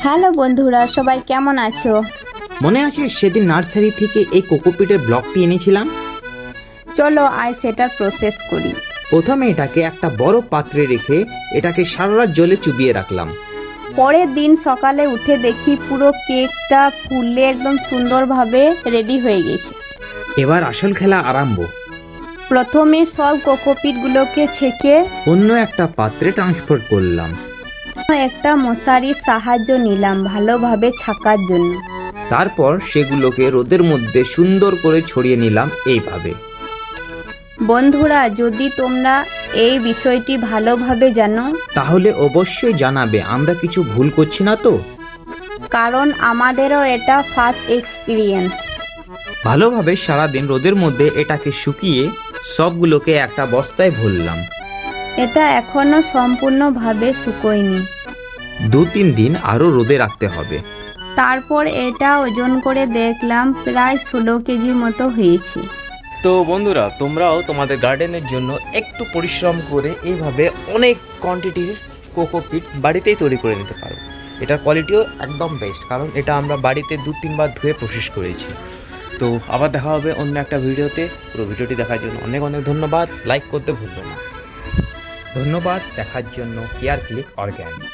Hello বন্ধুরা, সবাই কেমন আছো? মনে আছে সেদিন নার্সারি থেকে এই কোকোপিটের ব্লকটি এনেছিলাম? চলো আজ সেটার প্রসেস করি। প্রথমে এটাকে একটা বড় পাত্রে রেখে এটাকে সারা রাত জলে চুবিয়ে রাখলাম। পরের দিন সকালে উঠে দেখি পুরো কেকটা ফুলে একদম সুন্দরভাবে রেডি হয়ে গেছে। এবার আসল খেলা আরম্ভ। প্রথমে সব কোকোপিটগুলোকে ছেঁকে অন্য একটা পাত্রে ট্রান্সফার করলাম। একটা মশারির সাহায্য নিলাম ভালোভাবে ছাকার জন্য। তারপর সেগুলোকে রোদের মধ্যে সুন্দর করে ছড়িয়ে নিলাম এইভাবে। বন্ধুরা, যদি তোমরা এই বিষয়টি ভালোভাবে জানো তাহলে অবশ্যই জানাবে আমরা কিছু ভুল করছি না তো। কারণ আমাদেরও এটা ফার্স্ট এক্সপিরিয়েন্স। ভালোভাবে সারাদিন রোদের মধ্যে এটাকে শুকিয়ে সবগুলোকে একটা বস্তায় ভরলাম। এটা এখনো সম্পূর্ণভাবে শুকোয়নি। 2-3 দিন আরও রোদে রাখতে হবে। তারপর এটা ওজন করে দেখলাম প্রায় 16 কেজির মতো হয়েছে। তো বন্ধুরা, তোমরাও তোমাদের গার্ডেনের জন্য একটু পরিশ্রম করে এইভাবে অনেক কোয়ান্টিটির কোকোপিট বাড়িতেই তৈরি করে নিতে পারো। এটার কোয়ালিটিও একদম বেস্ট, কারণ এটা আমরা বাড়িতে 2-3 বার ধুয়ে প্রসেস করেছি। তো আবার দেখা হবে অন্য একটা ভিডিওতে। পুরো ভিডিওটি দেখার জন্য অনেক অনেক ধন্যবাদ। লাইক করতে ভুলবে না। ধন্যবাদ দেখার জন্য কেয়ার ক্লিক অর্গ্যানিক।